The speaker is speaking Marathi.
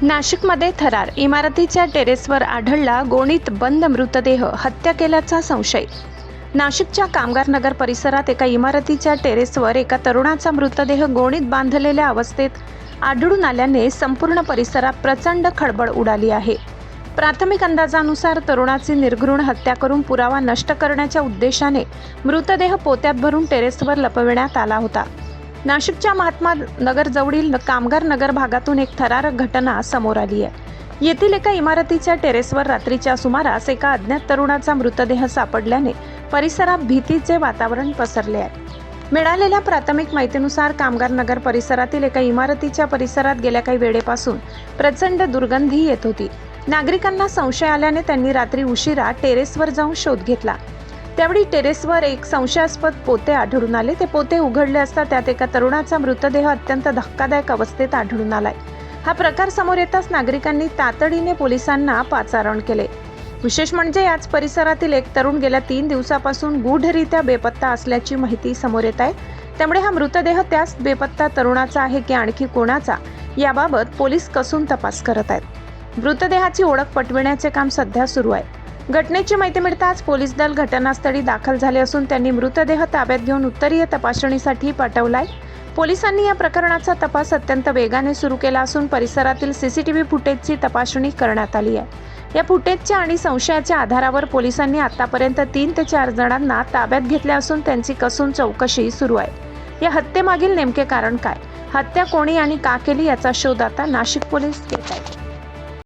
नाशिकमध्ये थरार, इमारतीच्या टेरेसवर आढळला गोणीत बंद मृतदेह, हत्या केल्याचा संशय। नाशिकच्या कामगार नगर परिसरात एका इमारतीच्या टेरेसवर एका तरुणाचा मृतदेह गोणीत बांधलेल्या अवस्थेत आढळून आल्याने संपूर्ण परिसरात प्रचंड खळबळ उडाली आहे। प्राथमिक अंदाजानुसार तरुणाची निर्घृण हत्या करून पुरावा नष्ट करण्याच्या उद्देशाने मृतदेह पोत्यात भरून टेरेसवर लपविण्यात आला होता। नाशिकच्या महात्मा नगर जवळील कामगार नगर भागातून एक थरारक घटना समोर आली आहे। येथील एका इमारतीच्या टेरेसवर रात्रीच्या सुमारास एका अज्ञात तरुणाचा मृतदेह सापडल्याने परिसरात भीतीचे वातावरण पसरले आहे। मिळालेल्या प्राथमिक माहितीनुसार कामगार नगर परिसरातील एका इमारतीच्या परिसरात गेल्या काही वेळेपासून प्रचंड दुर्गंधी येत होती। नागरिकांना संशय आल्याने त्यांनी रात्री उशिरा टेरेसवर जाऊन शोध घेतला। त्यावेळी टेरेसवर एक संशयास्पद पोते आढळून आले। ते पोते उघडले असता त्यात एका तरुणाचा मृतदेह अत्यंत धक्कादायक अवस्थेत आढळून आलाय। हा प्रकार समोर येताच नागरिकांनी तातडीने पोलिसांना पाचारण केले। विशेष म्हणजे याच परिसरातील एक तरुण गेल्या 3 दिवसापासून गूढरित्या बेपत्ता असल्याची माहिती समोर येत आहे। त्यामुळे हा मृतदेह त्याच बेपत्ता तरुणाचा आहे की आणखी कोणाचा, याबाबत पोलीस कसून तपास करत आहेत। मृतदेहाची ओळख पटविण्याचे काम सध्या सुरू आहे। घटनेची माहिती मिळताच पोलीस दल घटनास्थळी दाखल झाले असून त्यांनी मृतदेह ताब्यात घेऊन उत्तरीय तपासणीसाठी पाठवलाय। पोलिसांनी या प्रकरणाचा तपास अत्यंत वेगाने सुरू केला असून परिसरातील सीसीटीव्ही फुटेजची तपासणी करण्यात आली आहे। या फुटेजच्या आणि संशयाच्या आधारावर पोलिसांनी आतापर्यंत 3 ते 4 जणांना ताब्यात घेतले असून त्यांची कसून चौकशी सुरू आहे। या हत्येमागील नेमके कारण काय, हत्या कोणी आणि का केली याचा शोध आता नाशिक पोलीस घेत आहेत।